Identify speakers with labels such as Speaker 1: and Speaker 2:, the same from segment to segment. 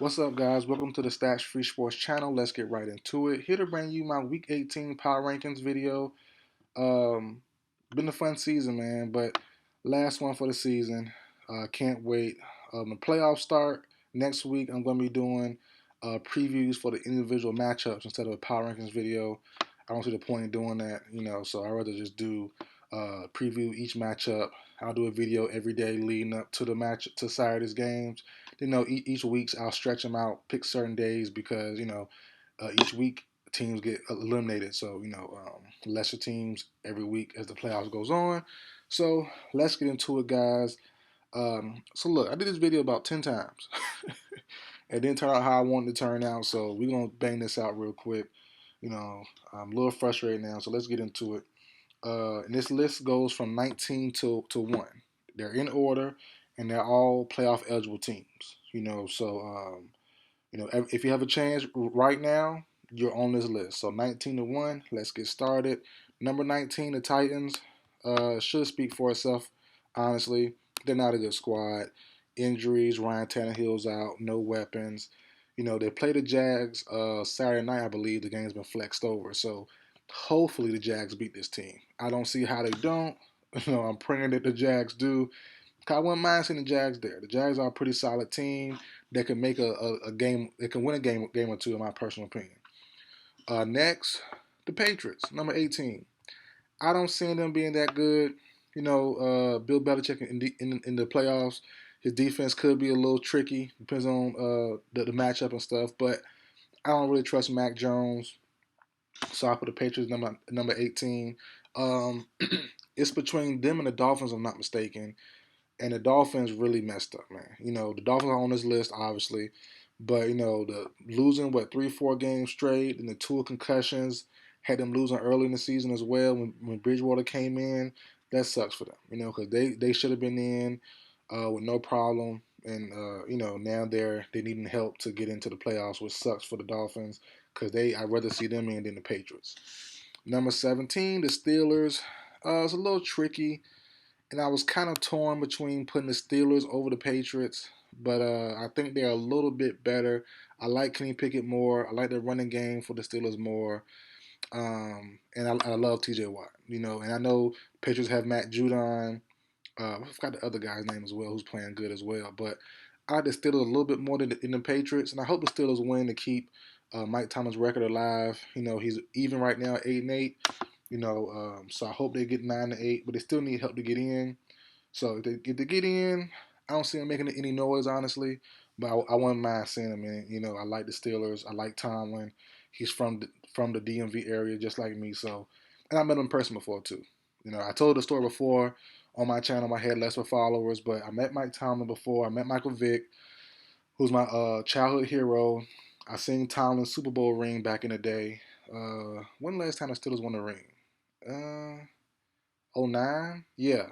Speaker 1: What's up, guys? Welcome to the Stats Free Sports channel. Let's get right into it. Here to bring you my Week 18 Power Rankings video. Um, Been a fun season, man, but last one for the season. Can't wait. The playoffs start next week. I'm going to be doing previews for the individual matchups instead of a Power Rankings video. I don't see the point in doing that, so I'd rather just do preview each matchup. I'll do a video every day leading up to the match to Saturday's games. Each week's I'll stretch them out, pick certain days because each week teams get eliminated. So lesser teams every week as the playoffs goes on. So let's get into it, guys. So look, I did this video about 10 times. It didn't turn out how I wanted to turn out, so we're gonna bang this out real quick. I'm a little frustrated now, so let's get into it. And this list goes from 19 to 1. They're in order, and they're all playoff eligible teams. If you have a chance right now, you're on this list. So 19 to 1, let's get started. Number 19, the Titans, should speak for itself, honestly. They're not a good squad. Injuries, Ryan Tannehill's out, no weapons. They play the Jags Saturday night, I believe. The game's been flexed over. So hopefully the Jags beat this team. I don't see how they don't. I'm praying that the Jags do. I wouldn't mind seeing the Jags there. The Jags are a pretty solid team that can make a game. They can win a game or two, in my personal opinion. Next, the Patriots, number 18. I don't see them being that good. Bill Belichick in the playoffs, his defense could be a little tricky. Depends on the matchup and stuff. But I don't really trust Mac Jones. So I put the Patriots number 18. Um, it's between them and the Dolphins, if I'm not mistaken. And the Dolphins really messed up, man. The Dolphins are on this list, obviously, but the losing 3-4 games straight and the two concussions had them losing early in the season as well when Bridgewater came in. That sucks for them, because they should have been in with no problem, and now they needing help to get into the playoffs, which sucks for the Dolphins because I'd rather see them in than the Patriots. Number 17, the Steelers. It's a little tricky. And I was kind of torn between putting the Steelers over the Patriots, but I think they're a little bit better. I like Kenny Pickett more. I like the running game for the Steelers more. And I love TJ Watt, and I know Patriots have Matt Judon. I forgot the other guy's name as well, who's playing good as well. But I like the Steelers a little bit more than the Patriots, and I hope the Steelers win to keep Mike Tomlin's record alive. He's even right now at 8-8. So I hope they get 9-8, but they still need help to get in. So if they get in, I don't see them making any noise, honestly. But I wouldn't mind seeing them in. I like the Steelers. I like Tomlin. He's from the DMV area, just like me. So, and I met him in person before too. I told the story before on my channel. I had lesser followers, but I met Mike Tomlin before. I met Michael Vick, who's my childhood hero. I seen Tomlin's Super Bowl ring back in the day. When last time the Steelers won a ring? '09? Yeah,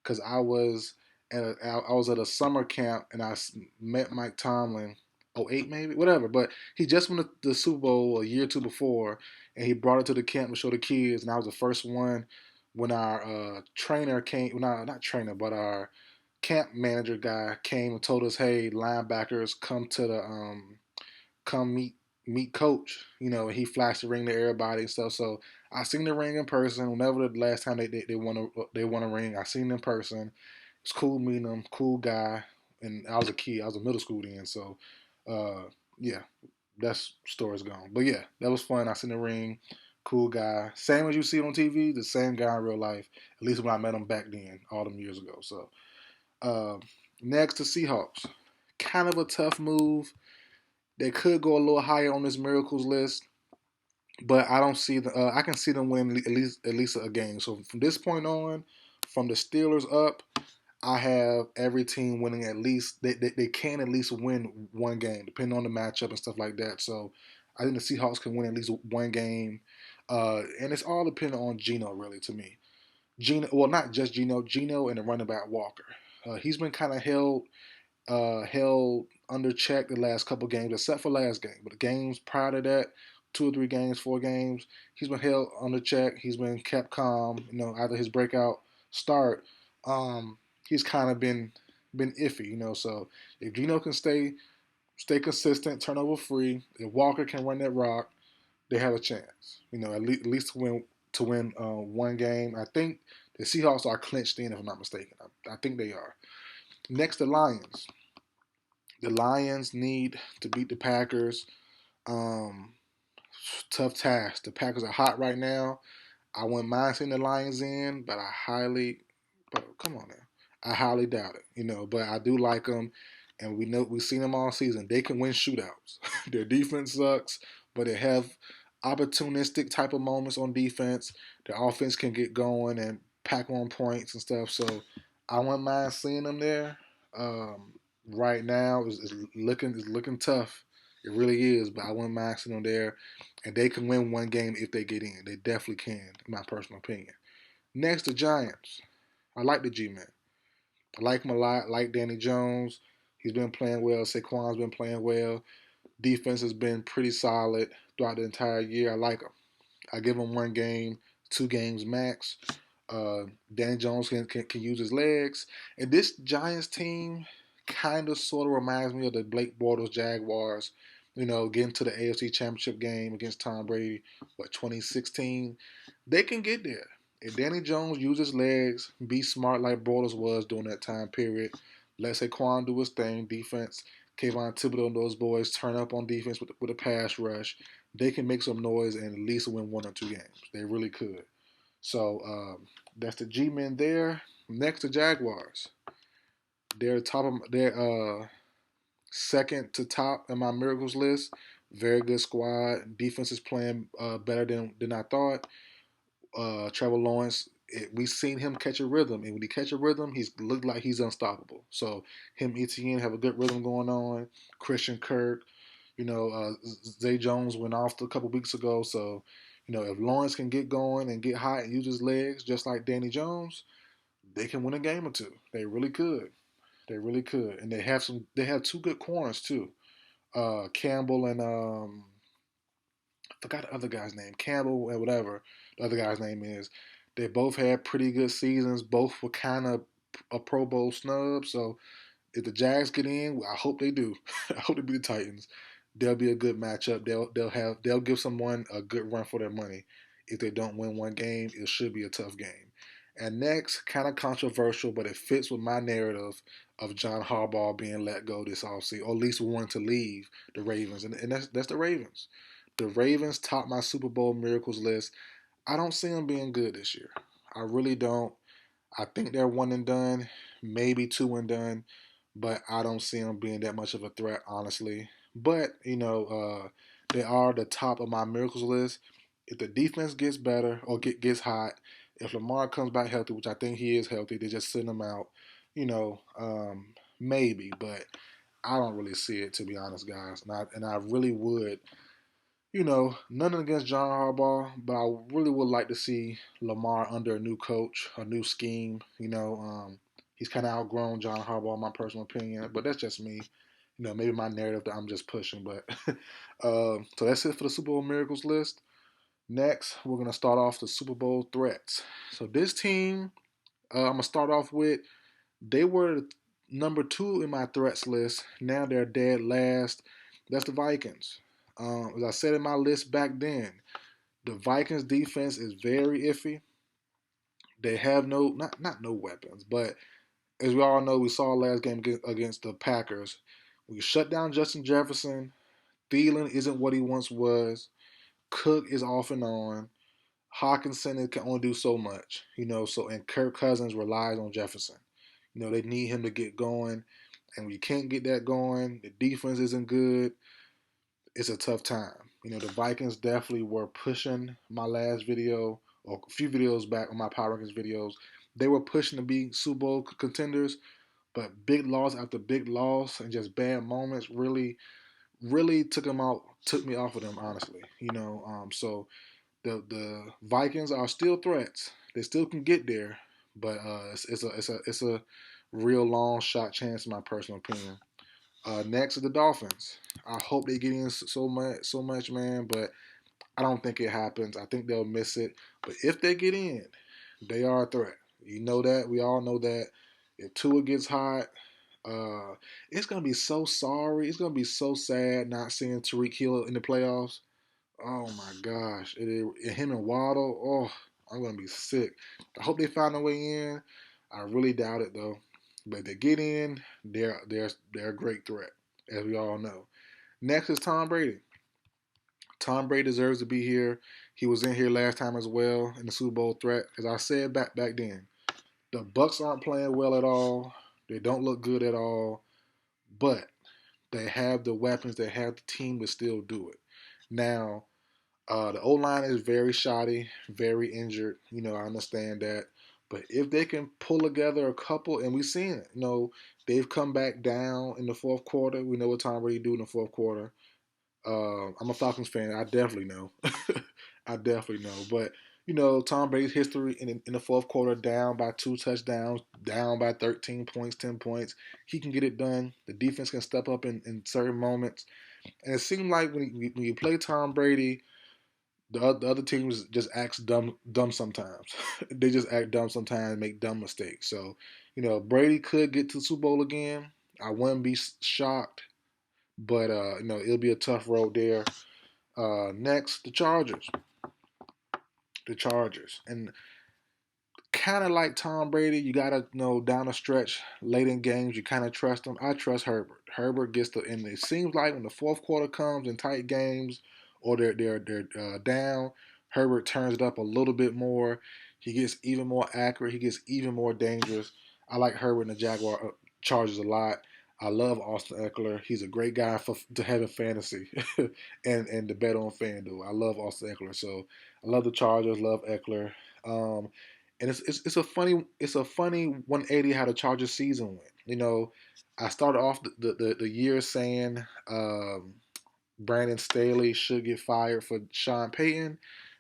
Speaker 1: because I was at a summer camp and I met Mike Tomlin. '08 maybe, whatever. But he just won the Super Bowl a year or two before, and he brought it to the camp to show the kids. And I was the first one when our trainer came. Well, not trainer, but our camp manager guy came and told us, "Hey, linebackers, come meet coach." He flashed the ring to everybody and stuff. So I seen the ring in person. Whenever the last time they won a ring, I seen him in person. It's cool meeting him, cool guy. And I was a kid. I was a middle school then. So uh, yeah, that's story's gone. But yeah, that was fun. I seen the ring. Cool guy. Same as you see on TV, the same guy in real life. At least when I met him back then, all them years ago. So uh, next, the Seahawks. Kind of a tough move. They could go a little higher on this miracles list, but I don't see the. I can see them win at least a game. So from this point on, from the Steelers up, I have every team winning at least. They can at least win one game, depending on the matchup and stuff like that. So I think the Seahawks can win at least one game, and it's all dependent on Geno, really, to me. Geno, well, not just Geno and the running back Walker. He's been kind of held under check the last couple games, except for last game. But the games prior to that, 2 or 3 games, 4 games, he's been held under check. He's been kept calm. After his breakout start, he's kind of been iffy. So if Geno can stay stay consistent, turnover free. If Walker can run that rock, they have a chance. At least to win one game. I think the Seahawks are clinched in, if I'm not mistaken. I think they are. Next, the Lions. The Lions need to beat the Packers. Um, Tough task. The Packers are hot right now. I wouldn't mind seeing the Lions in, but come on now, I highly doubt it. But I do like them, and we've seen them all season. They can win shootouts. Their defense sucks, but they have opportunistic type of moments on defense. Their offense can get going and pack on points and stuff. So I wouldn't mind seeing them there. Um, right now, it's looking tough. It really is, but I wouldn't mind seeing them there, and they can win one game if they get in. They definitely can, in my personal opinion. Next, the Giants. I like the G-Men. I like him a lot. I like Danny Jones. He's been playing well. Saquon's been playing well. Defense has been pretty solid throughout the entire year. I like him. I give him one game, 2 games max. Uh, Danny Jones can use his legs. And this Giants team kind of sort of reminds me of the Blake Bortles Jaguars. Getting to the AFC Championship game against Tom Brady, 2016. They can get there. If Danny Jones uses legs, be smart like Bortles was during that time period, let Saquon do his thing, defense, Kayvon Thibodeau and those boys turn up on defense with a pass rush, they can make some noise and at least win 1 or 2 games. They really could. So that's the G-men there. Next, the Jaguars. They're second to top in my miracles list. Very good squad. Defense is playing better than I thought. Trevor Lawrence, we've seen him catch a rhythm, and when he catch a rhythm, he's looked like he's unstoppable. So him, ETN have a good rhythm going on. Christian Kirk, Zay Jones went off a couple weeks ago. So if Lawrence can get going and get hot and use his legs just like Danny Jones, they can win a game or two. They really could. They really could, and they have some. They have 2 good corners too. Campbell and I forgot the other guy's name. Campbell and whatever the other guy's name is. They both had pretty good seasons. Both were kind of a Pro Bowl snub. So if the Jags get in, I hope they do. I hope they beat the Titans. They'll be a good matchup. They'll give someone a good run for their money. If they don't win one game, it should be a tough game. And next, kind of controversial, but it fits with my narrative of John Harbaugh being let go this offseason, or at least wanting to leave the Ravens. And that's the Ravens. The Ravens top my Super Bowl miracles list. I don't see them being good this year. I really don't. I think they're one and done, maybe two and done, but I don't see them being that much of a threat, honestly. But they are the top of my miracles list. If the defense gets better or gets hot, if Lamar comes back healthy, which I think he is healthy, they just send him out. Maybe, but I don't really see it, to be honest, guys. And I really would nothing against John Harbaugh, but I really would like to see Lamar under a new coach, a new scheme. He's kind of outgrown John Harbaugh, in my personal opinion, but that's just me. Maybe my narrative that I'm just pushing, but so that's it for the Super Bowl miracles list. Next, we're gonna start off the Super Bowl threats. So this team, I'm gonna start off with. They were number 2 in my threats list. Now they're dead last. That's the Vikings. As I said in my list back then, the Vikings defense is very iffy. They have not no weapons, but as we all know, we saw last game against the Packers. We shut down Justin Jefferson. Thielen isn't what he once was. Cook is off and on. Hawkinson can only do so much, So and Kirk Cousins relies on Jefferson. They need him to get going, and when you can't get that going, the defense isn't good. It's a tough time. The Vikings definitely were pushing my last video or a few videos back on my Power Rankings videos. They were pushing to be Super Bowl contenders, but big loss after big loss and just bad moments really took me off of them, honestly. So the Vikings are still threats. They still can get there, but it's a real long shot chance in my personal opinion. Next is the Dolphins. I hope they get in so much, man, but I don't think it happens. I think they'll miss it. But if they get in, they are a threat. You know that. We all know that. If Tua gets hot, It's gonna be so sorry. It's gonna be so sad not seeing Tariq Hill in the playoffs. Oh my gosh, him and Waddle. Oh, I'm gonna be sick. I hope they find a way in. I really doubt it though. But if they get in, they're a great threat, as we all know. Next is Tom Brady. Tom Brady deserves to be here. He was in here last time as well in the Super Bowl threat. As I said back then, the Bucks aren't playing well at all. They don't look good at all. But they have the weapons. They have the team to still do it. Now, the O line is very shoddy, very injured. I understand that. But if they can pull together a couple, and we've seen it, they've come back down in the fourth quarter. We know what Tom Brady do in the fourth quarter. I'm a Falcons fan. I definitely know. I definitely know. But Tom Brady's history in the fourth quarter, down by 2 touchdowns, down by 13 points, 10 points, he can get it done. The defense can step up in certain moments, and it seemed like when you play Tom Brady, the other teams just act dumb sometimes. They just act dumb sometimes, make dumb mistakes. So, Brady could get to the Super Bowl again. I wouldn't be shocked, but it'll be a tough road there. Next, the Chargers. The Chargers, and kind of like Tom Brady, you gotta know down the stretch, late in games, you kind of trust him. I trust Herbert. Herbert gets the, and it seems like when the fourth quarter comes in tight games, or they're down, Herbert turns it up a little bit more. He gets even more accurate. He gets even more dangerous. I like Herbert and the Jaguar Chargers a lot. I love Austin Eckler. He's a great guy to have in fantasy and to bet on FanDuel. I love Austin Eckler, so I love the Chargers. Love Eckler. Um, and it's a funny 180 how the Chargers season went. I started off the year saying Brandon Staley should get fired for Sean Payton.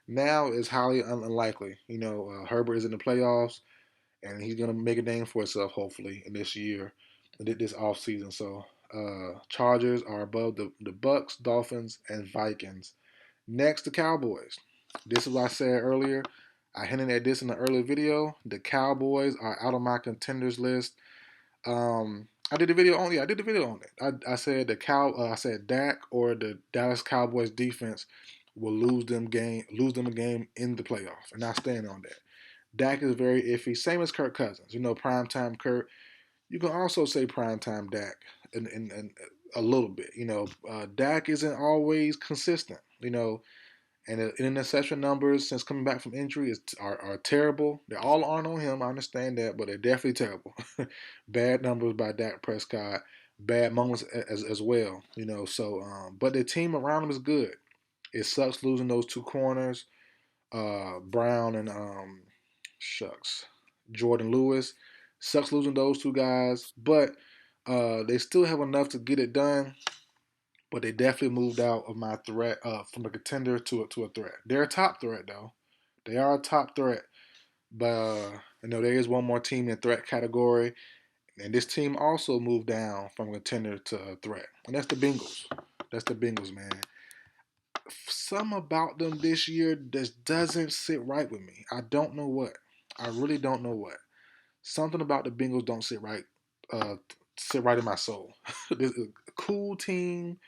Speaker 1: Now it's highly unlikely. Herbert is in the playoffs, and he's gonna make a name for himself hopefully in this year, this off season. So Chargers are above the Bucks, Dolphins, and Vikings. Next, the Cowboys. This is what I said earlier. I hinted at this in the earlier video. The Cowboys are out of my contenders list. I did a video on I did the video on it. I said I said Dak or the Dallas Cowboys defense will lose them a game in the playoff, and I stand on that. Dak is very iffy, same as Kirk Cousins. Primetime Kirk. You can also say primetime Dak in a little bit. Dak isn't always consistent. And the interception numbers since coming back from injury are terrible. They all aren't on him. I understand that, but they're definitely terrible. Bad numbers by Dak Prescott. Bad moments as well. So but the team around him is good. It sucks losing those two corners, Brown and shucks, Jordan Lewis. Sucks losing those two guys, but they still have enough to get it done. But they definitely moved out of my threat from a contender to a threat. They're a top threat though. They are a top threat, but there is one more team in threat category, and this team also moved down from contender to a threat, and that's the Bengals. That's the Bengals, man. Some about them this year just doesn't sit right with me. I don't know what. I really don't know what. Something about the Bengals don't uh, sit right in my soul. This is a cool team.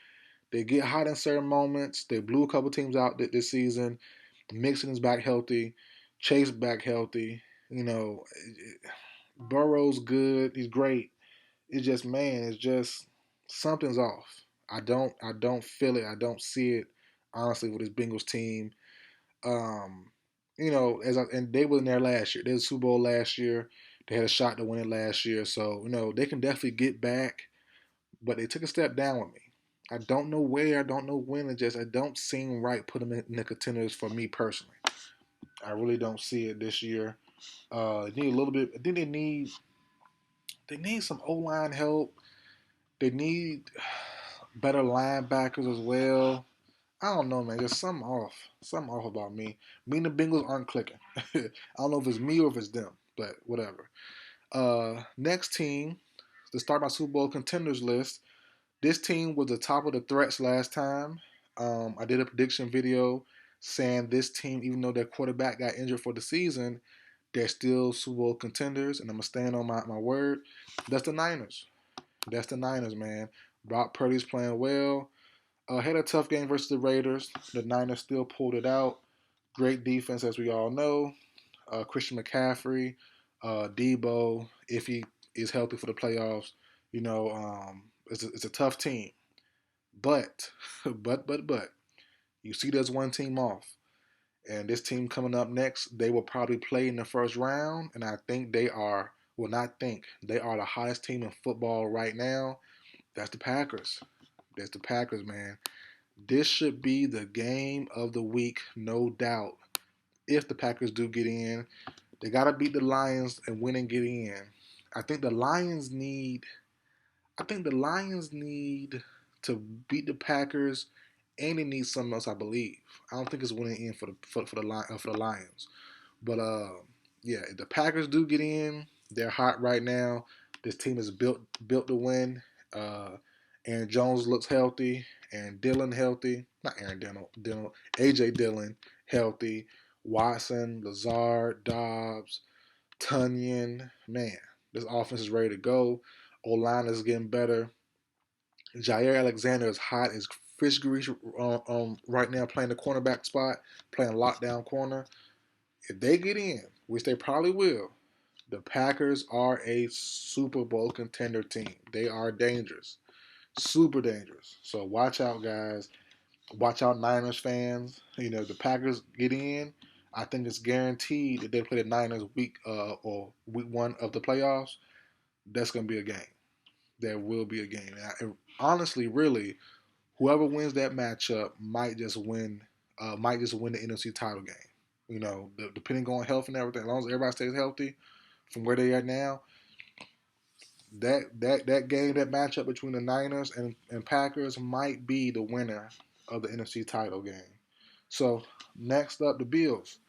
Speaker 1: They get hot in certain moments. They blew a couple teams out this season. Mixon is back healthy. Chase back healthy. Burrow's good. He's great. It's just, man, it's just something's off. I don't feel it. I don't see it honestly with this Bengals team. Um, and they were in there last year. They had the Super Bowl last year. They had a shot to win it last year. So, they can definitely get back, but they took a step down with me. I don't know where, I don't know when. It don't seem right. Put them in the contenders for me personally. I really don't see it this year. They need a little bit. I think they need some O line help. They need better linebackers as well. I don't know, man. There's something off. Something off about me. Me and the Bengals aren't clicking. I don't know if it's me or if it's them, but whatever. Next team to start my Super Bowl contenders list. This team was the top of the threats last time. I did a prediction video saying this team, even though their quarterback got injured for the season, they're still Super Bowl contenders, and I'm going to stand on my word. That's the Niners. That's the Niners, man. Brock Purdy's playing well. Had a tough game versus the Raiders. The Niners still pulled it out. Great defense, as we all know. Christian McCaffrey, Debo, if he is healthy for the playoffs, it's a tough team. But, but, you see, there's one team off, and this team coming up next, they will probably play in the first round, and I think they are. Well, not think they are the hottest team in football right now. That's the Packers. That's the Packers, man. This should be the game of the week, no doubt. If the Packers do get in, they got to beat the Lions and win and get in. I think the Lions need. I think the Lions need to beat the Packers, and they need something else. I believe. I don't think it's winning in for the Lions. But yeah, if the Packers do get in, they're hot right now. This team is built to win. Uh, Aaron Jones looks healthy. Aaron Dillon healthy. Not Aaron Dillon. AJ Dillon healthy. Watson, Lazard, Dobbs, Tunyon. Man, this offense is ready to go. O-line is getting better. Jair Alexander is hot as fish grease right now, playing the cornerback spot, playing lockdown corner. If they get in, which they probably will, the Packers are a Super Bowl contender team. They are dangerous, super dangerous. So watch out, guys. Watch out, Niners fans. The Packers get in. I think it's guaranteed that they play the Niners week 1 of the playoffs. That's gonna be a game. There will be a game. And honestly, really, whoever wins that matchup might just win. Might just win the NFC title game. Depending on health and everything. As long as everybody stays healthy, from where they are now, that game, that matchup between the Niners and Packers might be the winner of the NFC title game. So next up, the Bills.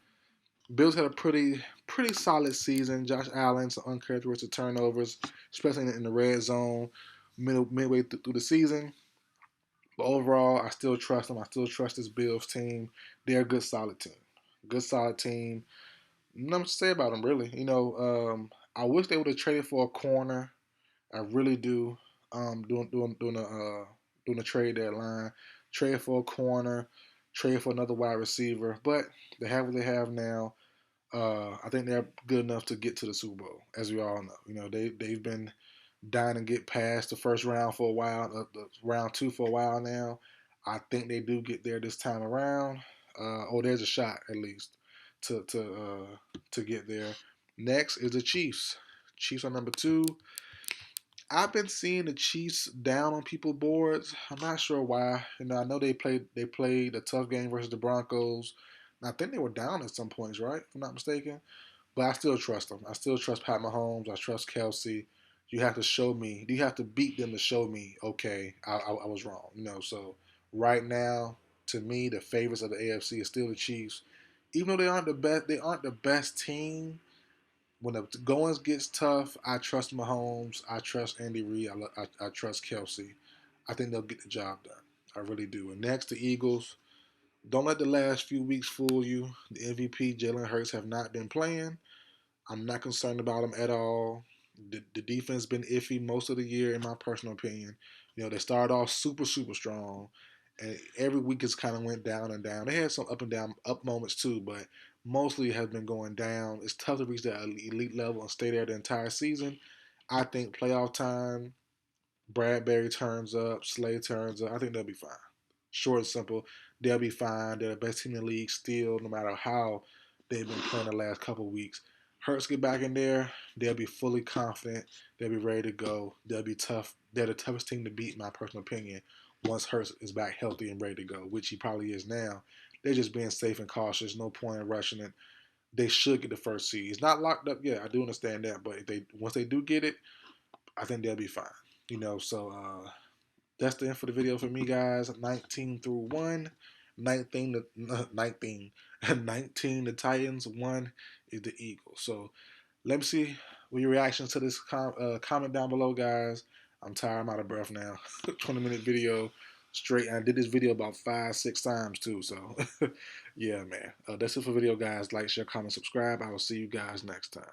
Speaker 1: Bills had a pretty solid season. Josh Allen, some uncharacteristic turnovers, especially in the red zone, midway through the season. But overall, I still trust them. I still trust this Bills team. They're a good, solid team. Good, solid team. Nothing to say about them, really. I wish they would have traded for a corner. I really do. Doing a trade deadline, trade for a corner, trade for another wide receiver. But they have what they have now. I think they're good enough to get to the Super Bowl, as we all know. They've been dying to get past the first round for a while, the round 2 for a while now. I think they do get there this time around. There's a shot at least to get there. Next is the Chiefs. Chiefs are number 2. I've been seeing the Chiefs down on people boards. I'm not sure why. I know they played a tough game versus the Broncos. And I think they were down at some points, right? If I'm not mistaken. But I still trust them. I still trust Pat Mahomes. I trust Kelsey. You have to show me. You have to beat them to show me. Okay, I was wrong. So right now, to me, the favorites of the AFC is still the Chiefs. Even though they aren't the best, they aren't the best team. When the going gets tough, I trust Mahomes. I trust Andy Reid. I trust Kelsey. I think they'll get the job done. I really do. And next, the Eagles. Don't let the last few weeks fool you. The MVP, Jalen Hurts, have not been playing. I'm not concerned about them at all. The defense been iffy most of the year, in my personal opinion. They started off super, super strong, and every week it's kind of went down and down. They had some up and down, up moments too, but mostly has been going down. It's tough to reach that elite level and stay there the entire season. I think playoff time, Bradbury turns up, Slay turns up. I think they'll be fine. Short and simple, they'll be fine. They're the best team in the league still, no matter how they've been playing the last couple of weeks. Hurts get back in there, they'll be fully confident. They'll be ready to go. They'll be tough. They're the toughest team to beat, in my personal opinion, once Hurts is back healthy and ready to go, which he probably is now. They're just being safe and cautious. No point in rushing it. They should get the first seed. It's not locked up yet. I do understand that, but if they once they do get it, I think they'll be fine. So that's the end for the video for me, guys. 19 through 1. 19 to 19. 19 the Titans, 1 is the Eagles. So let me see what your reactions to this comment down below, guys. I'm tired. I'm out of breath now. 20-minute video straight. And I did this video about 5-6 times too. So yeah, man. That's it for the video, guys. Like, share, comment, subscribe. I will see you guys next time.